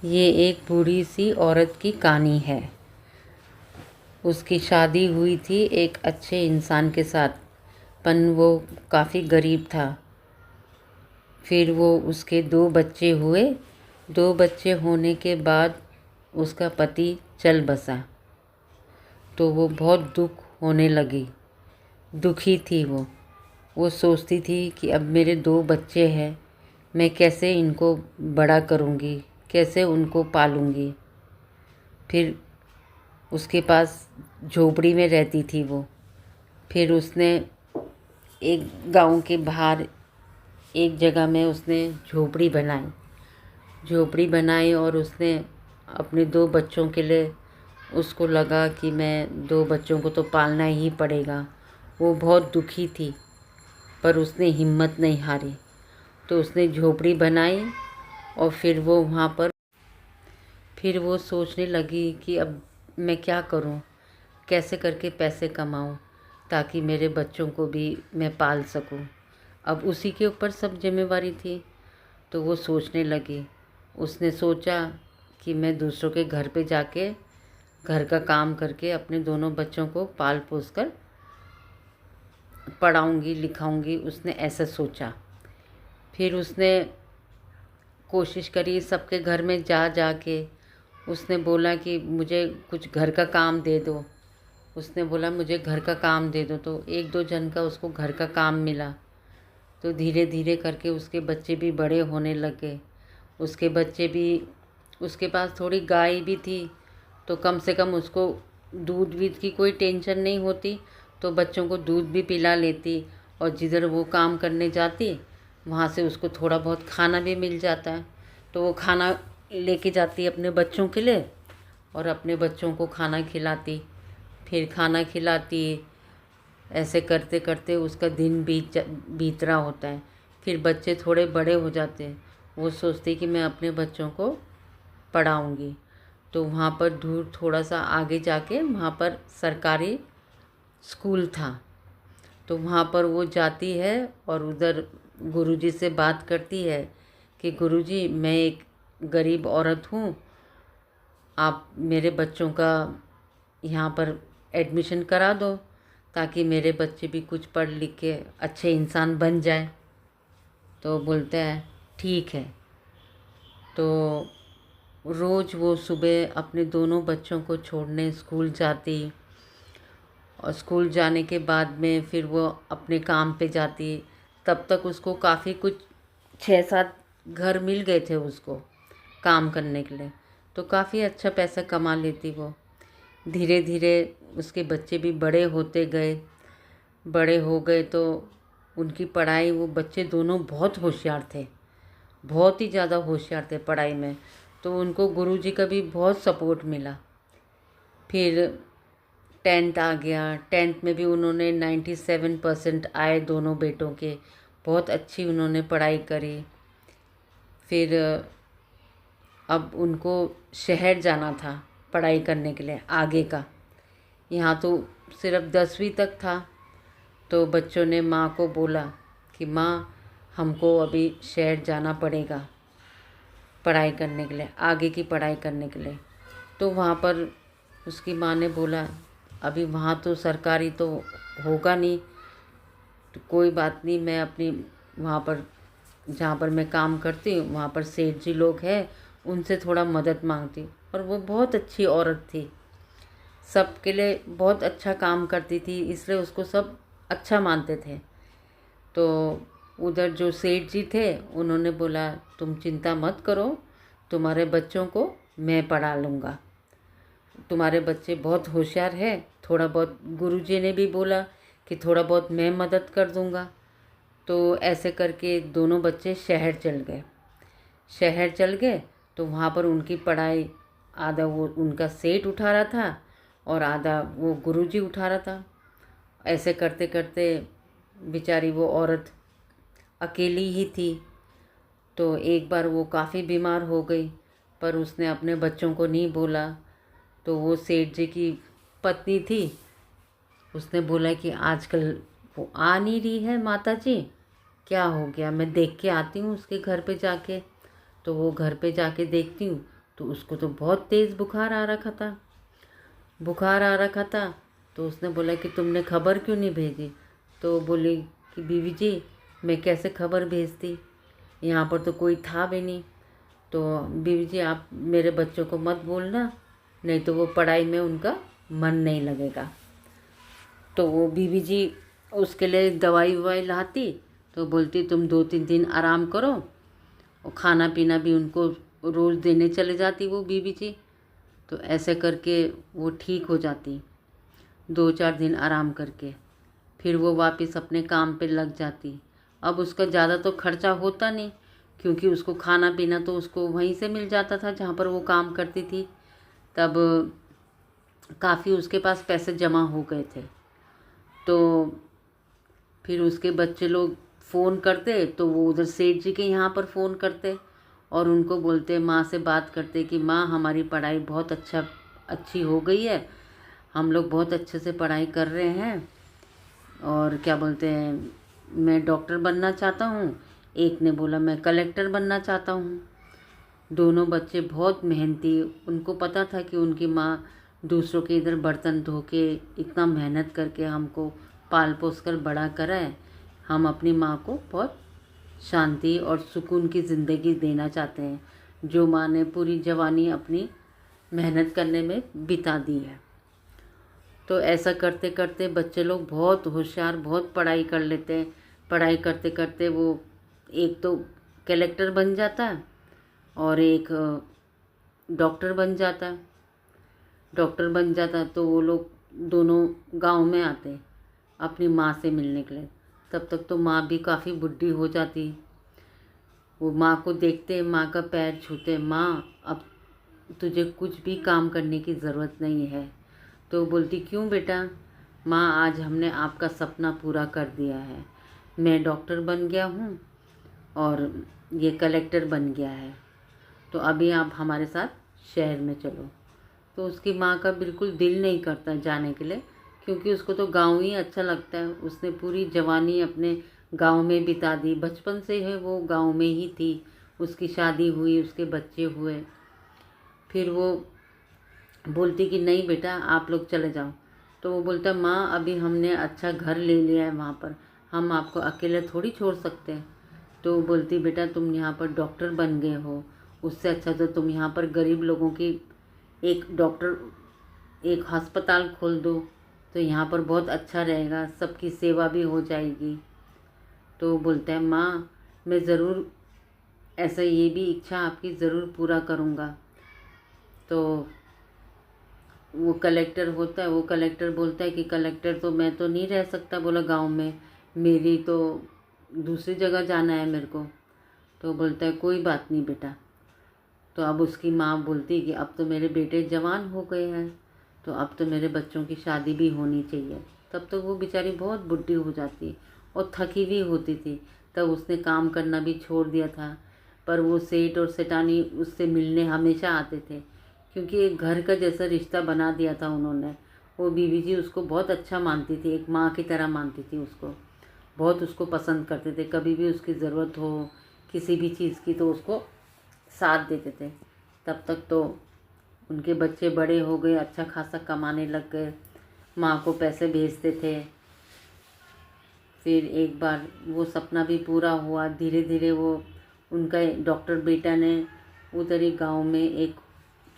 ये एक बूढ़ी सी औरत की कहानी है। उसकी शादी हुई थी एक अच्छे इंसान के साथ, पर वो काफ़ी गरीब था। फिर वो उसके 2 बच्चे हुए। 2 बच्चे होने के बाद उसका पति चल बसा, तो वो बहुत दुख होने लगी। दुखी थी वो सोचती थी कि अब मेरे 2 बच्चे हैं, मैं कैसे इनको बड़ा करूँगी, कैसे उनको पालूँगी। फिर उसके पास झोपड़ी में रहती थी वो। फिर उसने एक गांव के बाहर एक जगह में उसने झोपड़ी बनाई और उसने अपने 2 बच्चों के लिए, उसको लगा कि मैं 2 बच्चों को तो पालना ही पड़ेगा। वो बहुत दुखी थी, पर उसने हिम्मत नहीं हारी। तो उसने झोपड़ी बनाई और फिर वो सोचने लगी कि अब मैं क्या करूं, कैसे करके पैसे कमाऊं ताकि मेरे बच्चों को भी मैं पाल सकूं। अब उसी के ऊपर सब जिम्मेवारी थी। तो वो सोचने लगी। उसने सोचा कि मैं दूसरों के घर पे जाके घर का काम करके अपने दोनों बच्चों को पाल पोस कर पढ़ाऊंगी लिखाऊंगी। उसने ऐसा सोचा। फिर उसने कोशिश करी सबके घर में जा जा के। उसने बोला कि मुझे कुछ घर का काम दे दो। उसने बोला मुझे घर का काम दे दो, तो 1-2 जन का उसको घर का काम मिला। तो धीरे धीरे करके उसके बच्चे भी बड़े होने लगे। उसके बच्चे भी, उसके पास थोड़ी गाय भी थी, तो कम से कम उसको दूध वीध की कोई टेंशन नहीं होती, तो बच्चों को दूध भी पिला लेती। और जिधर वो काम करने जाती वहाँ से उसको थोड़ा बहुत खाना भी मिल जाता है, तो वो खाना लेके जाती अपने बच्चों के लिए और अपने बच्चों को खाना खिलाती, फिर खाना खिलाती। ऐसे करते करते उसका दिन बीत रहा होता है। फिर बच्चे थोड़े बड़े हो जाते हैं। वो सोचती कि मैं अपने बच्चों को पढ़ाऊँगी। तो वहाँ पर दूर थोड़ा सा आगे जाके वहाँ पर सरकारी स्कूल था। तो वहाँ पर वो जाती है और उधर गुरुजी से बात करती है कि गुरुजी, मैं एक गरीब औरत हूँ, आप मेरे बच्चों का यहाँ पर एडमिशन करा दो ताकि मेरे बच्चे भी कुछ पढ़ लिख के अच्छे इंसान बन जाए। तो बोलते हैं ठीक है। तो रोज़ वो सुबह अपने दोनों बच्चों को छोड़ने स्कूल जाती और स्कूल जाने के बाद में फिर वो अपने काम पे जाती। तब तक उसको काफ़ी कुछ 6-7 घर मिल गए थे उसको काम करने के लिए, तो काफ़ी अच्छा पैसा कमा लेती वो। धीरे धीरे उसके बच्चे भी बड़े हो गए तो उनकी पढ़ाई, वो बच्चे दोनों बहुत होशियार थे, बहुत ही ज़्यादा होशियार थे पढ़ाई में। तो उनको गुरुजी का भी बहुत सपोर्ट मिला। फिर 10th आ गया। 10th में भी उन्होंने 97% आए दोनों बेटों के। बहुत अच्छी उन्होंने पढ़ाई करी। फिर अब उनको शहर जाना था पढ़ाई करने के लिए आगे का। यहाँ तो सिर्फ 10वीं तक था। तो बच्चों ने माँ को बोला कि माँ, हमको अभी शहर जाना पड़ेगा पढ़ाई करने के लिए, आगे की पढ़ाई करने के लिए। तो वहाँ पर उसकी माँ ने बोला अभी वहाँ तो सरकारी तो होगा नहीं, तो कोई बात नहीं, मैं अपनी वहाँ पर जहाँ पर मैं काम करती हूँ वहाँ पर सेठ जी लोग हैं, उनसे थोड़ा मदद मांगती हूँ। और वो बहुत अच्छी औरत थी, सबके लिए बहुत अच्छा काम करती थी, इसलिए उसको सब अच्छा मानते थे। तो उधर जो सेठ जी थे उन्होंने बोला तुम चिंता मत करो, तुम्हारे बच्चों को मैं पढ़ा लूँगा, तुम्हारे बच्चे बहुत होशियार हैं। थोड़ा बहुत गुरुजी ने भी बोला कि थोड़ा बहुत मैं मदद कर दूँगा। तो ऐसे करके दोनों बच्चे शहर चल गए। तो वहाँ पर उनकी पढ़ाई आधा वो उनका सेठ उठा रहा था और आधा वो गुरुजी उठा रहा था। ऐसे करते करते बेचारी वो औरत अकेली ही थी। तो एक बार वो काफ़ी बीमार हो गई, पर उसने अपने बच्चों को नहीं बोला। तो वो सेठ जी की पत्नी थी, उसने बोला कि आजकल वो आ नहीं रही है माता जी, क्या हो गया, मैं देख के आती हूँ उसके घर पे जाके। तो वो घर पे जाके देखती हूँ तो उसको तो बहुत तेज़ बुखार आ रखा था। तो उसने बोला कि तुमने खबर क्यों नहीं भेजी? तो बोली कि बीवी जी मैं कैसे खबर भेजती, यहाँ पर तो कोई था भी नहीं। तो बीवी जी आप मेरे बच्चों को मत बोलना, नहीं तो वो पढ़ाई में उनका मन नहीं लगेगा। तो वो बीवी जी उसके लिए दवाई ववाई लाती, तो बोलती तुम 2-3 दिन आराम करो, और खाना पीना भी उनको रोज़ देने चले जाती वो बीवी जी। तो ऐसे करके वो ठीक हो जाती, 2-4 दिन आराम करके फिर वो वापस अपने काम पे लग जाती। अब उसका ज़्यादा तो खर्चा होता नहीं, क्योंकि उसको खाना पीना तो उसको वहीं से मिल जाता था जहाँ पर वो काम करती थी। तब काफ़ी उसके पास पैसे जमा हो गए थे। तो फिर उसके बच्चे लोग फ़ोन करते तो वो उधर सेठ जी के यहाँ पर फ़ोन करते और उनको बोलते, माँ से बात करते कि माँ हमारी पढ़ाई बहुत अच्छी हो गई है, हम लोग बहुत अच्छे से पढ़ाई कर रहे हैं, और क्या बोलते हैं मैं डॉक्टर बनना चाहता हूँ। एक ने बोला मैं कलेक्टर बनना चाहता हूँ। दोनों बच्चे बहुत मेहनती, उनको पता था कि उनकी माँ दूसरों के इधर बर्तन धो के इतना मेहनत करके हमको पाल पोस कर बड़ा करा है, हम अपनी माँ को बहुत शांति और सुकून की ज़िंदगी देना चाहते हैं, जो माँ ने पूरी जवानी अपनी मेहनत करने में बिता दी है। तो ऐसा करते करते बच्चे लोग बहुत होशियार, बहुत पढ़ाई कर लेते हैं। पढ़ाई करते करते वो एक तो कलेक्टर बन जाता है और एक डॉक्टर बन जाता है। तो वो लोग दोनों गांव में आते अपनी माँ से मिलने के लिए। तब तक तो माँ भी काफ़ी बुढ़ी हो जाती। वो माँ को देखते, माँ का पैर छूते, माँ अब तुझे कुछ भी काम करने की ज़रूरत नहीं है। तो बोलती क्यों बेटा? माँ आज हमने आपका सपना पूरा कर दिया है, मैं डॉक्टर बन गया हूँ और ये कलेक्टर बन गया है, तो अभी आप हमारे साथ शहर में चलो। तो उसकी माँ का बिल्कुल दिल नहीं करता जाने के लिए, क्योंकि उसको तो गांव ही अच्छा लगता है। उसने पूरी जवानी अपने गांव में बिता दी, बचपन से है वो गांव में ही थी। उसकी शादी हुई, उसके बच्चे हुए। फिर वो बोलती कि नहीं बेटा आप लोग चले जाओ। तो वो बोलता माँ अभी हमने अच्छा घर ले लिया है वहाँ पर, हम आपको अकेले थोड़ी छोड़ सकते हैं। तो वो बोलती बेटा तुम यहाँ पर डॉक्टर बन गए हो, उससे अच्छा तो तुम यहाँ पर गरीब लोगों की एक अस्पताल खोल दो, तो यहाँ पर बहुत अच्छा रहेगा, सबकी सेवा भी हो जाएगी। तो वो बोलता है माँ मैं ज़रूर ऐसा, ये भी इच्छा आपकी ज़रूर पूरा करूँगा। तो वो कलेक्टर होता है, वो कलेक्टर बोलता है कि कलेक्टर तो मैं तो नहीं रह सकता, बोला गांव में, मेरी तो दूसरी जगह जाना है मेरे को। तो बोलता है कोई बात नहीं बेटा। तो अब उसकी माँ बोलती कि अब तो मेरे बेटे जवान हो गए हैं, तो अब तो मेरे बच्चों की शादी भी होनी चाहिए। तब तो वो बेचारी बहुत बुढ़ी हो जाती और थकी भी होती थी। तब उसने काम करना भी छोड़ दिया था, पर वो सेठ और सेठानी उससे मिलने हमेशा आते थे, क्योंकि एक घर का जैसा रिश्ता बना दिया था उन्होंने। वो बीवी जी उसको बहुत अच्छा मानती थी, एक माँ की तरह मानती थी उसको, बहुत उसको पसंद करते थे। कभी भी उसकी ज़रूरत हो किसी भी चीज़ की तो उसको साथ देते थे। तब तक तो उनके बच्चे बड़े हो गए, अच्छा खासा कमाने लग गए, माँ को पैसे भेजते थे। फिर एक बार वो सपना भी पूरा हुआ। धीरे धीरे वो उनका डॉक्टर बेटा ने उधर ही गाँव में एक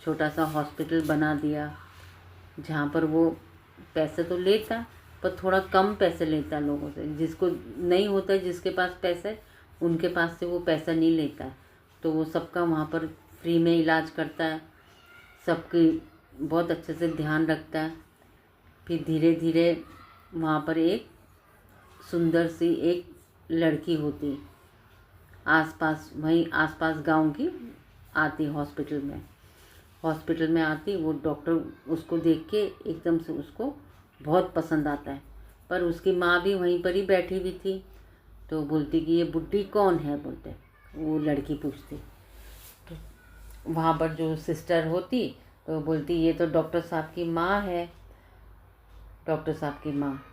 छोटा सा हॉस्पिटल बना दिया, जहाँ पर वो पैसे तो लेता पर थोड़ा कम पैसे लेता लोगों से। जिसको नहीं होता, जिसके पास पैसे, उनके पास से वो पैसा नहीं लेता। तो वो सबका वहाँ पर फ्री में इलाज करता है, सबकी बहुत अच्छे से ध्यान रखता है। फिर धीरे धीरे वहाँ पर एक सुंदर सी एक लड़की होती, आसपास वहीं आसपास गांव की आती हॉस्पिटल में आती। वो डॉक्टर उसको देख के एकदम से उसको बहुत पसंद आता है, पर उसकी माँ भी वहीं पर ही बैठी हुई थी। तो बोलती कि ये बुड्ढी कौन है, बोलते वो लड़की पूछती। तो वहाँ पर जो सिस्टर होती तो बोलती ये तो डॉक्टर साहब की माँ है। डॉक्टर साहब की माँ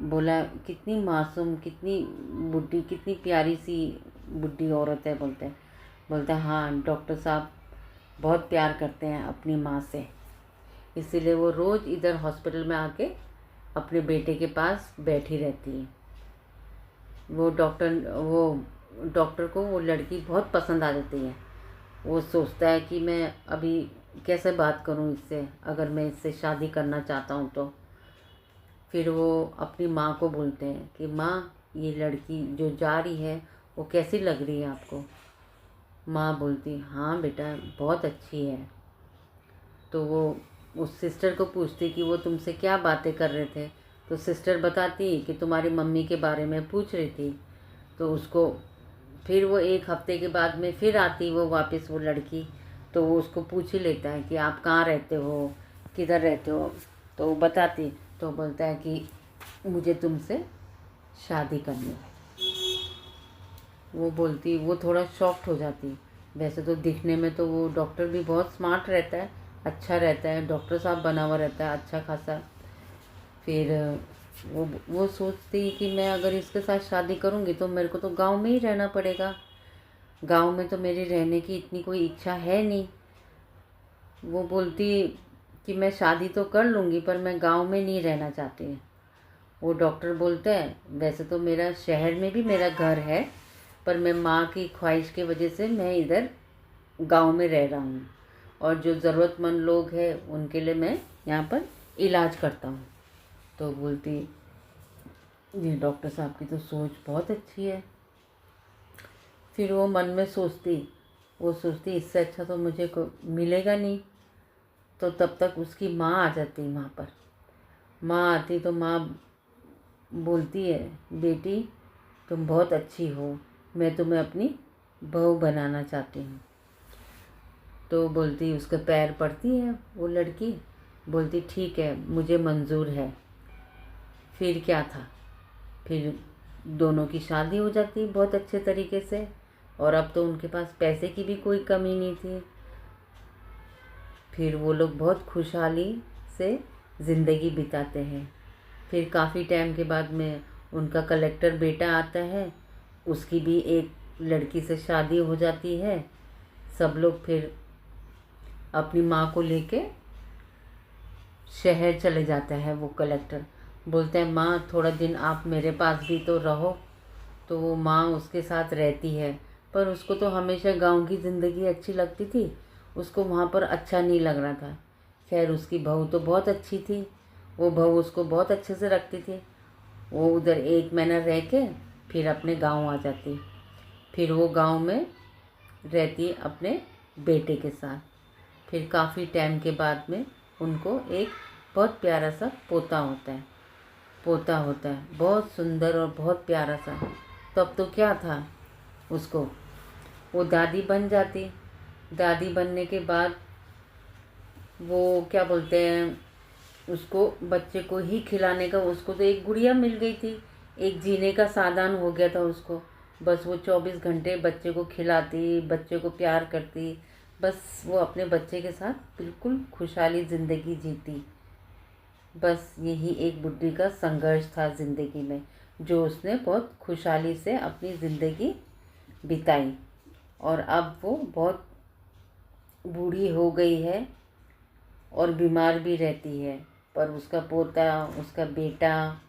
बोला कितनी मासूम, कितनी बुड्ढी, कितनी प्यारी सी बुड्ढी औरत है, बोलते हाँ डॉक्टर साहब बहुत प्यार करते हैं अपनी माँ से, इसीलिए वो रोज़ इधर हॉस्पिटल में आके अपने बेटे के पास बैठी रहती है। वो डॉक्टर को वो लड़की बहुत पसंद आ जाती है। वो सोचता है कि मैं अभी कैसे बात करूं इससे, अगर मैं इससे शादी करना चाहता हूं तो। फिर वो अपनी माँ को बोलते हैं कि माँ, ये लड़की जो जा रही है वो कैसी लग रही है आपको? माँ बोलती, हाँ बेटा, बहुत अच्छी है। तो वो उस सिस्टर को पूछती कि वो तुमसे क्या बातें कर रहे थे। तो सिस्टर बताती कि तुम्हारी मम्मी के बारे में पूछ रही थी। तो उसको फिर वो एक हफ्ते के बाद में फिर आती वो वापस वो लड़की। तो वो उसको पूछ ही लेता है कि आप कहाँ रहते हो, किधर रहते हो। तो वो बताती, तो बोलता है कि मुझे तुमसे शादी करनी है। वो बोलती, वो थोड़ा शॉक्ड हो जाती। वैसे तो दिखने में तो वो डॉक्टर भी बहुत स्मार्ट रहता है, अच्छा रहता है, डॉक्टर साहब बना हुआ रहता है अच्छा खासा। फिर वो सोचती कि मैं अगर इसके साथ शादी करूँगी तो मेरे को तो गांव में ही रहना पड़ेगा, गांव में तो मेरी रहने की इतनी कोई इच्छा है नहीं। वो बोलती कि मैं शादी तो कर लूँगी पर मैं गांव में नहीं रहना चाहती। वो डॉक्टर बोलता है, वैसे तो मेरा शहर में भी मेरा घर है, पर मैं माँ की ख्वाहिश की वजह से मैं इधर गांव में रह रहा हूँ, और जो ज़रूरतमंद लोग हैं उनके लिए मैं यहाँ पर इलाज करता हूँ। तो बोलती, ये डॉक्टर साहब की तो सोच बहुत अच्छी है। फिर वो मन में सोचती इससे अच्छा तो मुझे को मिलेगा नहीं। तो तब तक उसकी माँ आ जाती वहाँ पर। माँ आती तो माँ बोलती है, बेटी तुम बहुत अच्छी हो, मैं तुम्हें अपनी बहू बनाना चाहती हूँ। तो बोलती, उसके पैर पड़ती है वो लड़की, बोलती ठीक है, मुझे मंजूर है। फिर क्या था, फिर दोनों की शादी हो जाती बहुत अच्छे तरीके से, और अब तो उनके पास पैसे की भी कोई कमी नहीं थी। फिर वो लोग बहुत खुशहाली से ज़िंदगी बिताते हैं। फिर काफ़ी टाइम के बाद में उनका कलेक्टर बेटा आता है, उसकी भी एक लड़की से शादी हो जाती है। सब लोग फिर अपनी माँ को लेके शहर चले जाता है। वो कलेक्टर बोलते हैं, माँ थोड़ा दिन आप मेरे पास भी तो रहो। तो वो माँ उसके साथ रहती है, पर उसको तो हमेशा गांव की ज़िंदगी अच्छी लगती थी, उसको वहाँ पर अच्छा नहीं लग रहा था। खैर उसकी बहू तो बहुत अच्छी थी, वो बहू उसको बहुत अच्छे से रखती थी। वो उधर 1 महीना रह के फिर अपने गांव आ जाती। फिर वो गांव में रहती अपने बेटे के साथ। फिर काफ़ी टाइम के बाद में उनको एक बहुत प्यारा सा पोता होता है, बहुत सुंदर और बहुत प्यारा सा। तब तो क्या था, उसको वो दादी बन जाती। दादी बनने के बाद वो क्या बोलते हैं, उसको बच्चे को ही खिलाने का, उसको तो एक गुड़िया मिल गई थी, एक जीने का साधन हो गया था उसको। बस वो 24 घंटे बच्चे को खिलाती, बच्चे को प्यार करती, बस वो अपने बच्चे के साथ बिल्कुल खुशहाली ज़िंदगी जीती। बस यही एक बुढ़ी का संघर्ष था ज़िंदगी में, जो उसने बहुत खुशहाली से अपनी ज़िंदगी बिताई। और अब वो बहुत बूढ़ी हो गई है और बीमार भी रहती है, पर उसका पोता, उसका बेटा,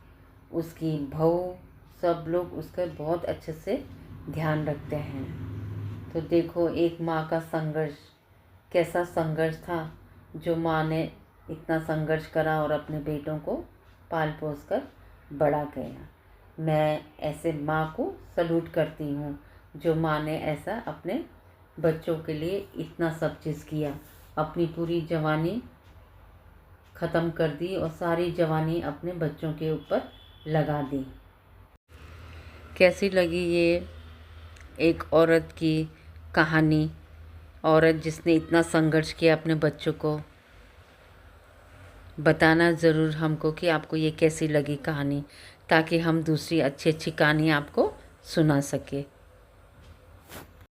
उसकी बहू, सब लोग उसका बहुत अच्छे से ध्यान रखते हैं। तो देखो एक माँ का संघर्ष, कैसा संघर्ष था, जो माँ ने इतना संघर्ष करा और अपने बेटों को पाल पोस कर बड़ा किया। मैं ऐसे माँ को सल्यूट करती हूँ, जो माँ ने ऐसा अपने बच्चों के लिए इतना सब चीज़ किया, अपनी पूरी जवानी ख़त्म कर दी और सारी जवानी अपने बच्चों के ऊपर लगा दी। कैसी लगी ये एक औरत की कहानी, औरत जिसने इतना संघर्ष किया अपने बच्चों को? बताना ज़रूर हमको कि आपको ये कैसी लगी कहानी, ताकि हम दूसरी अच्छी अच्छी कहानी आपको सुना सके।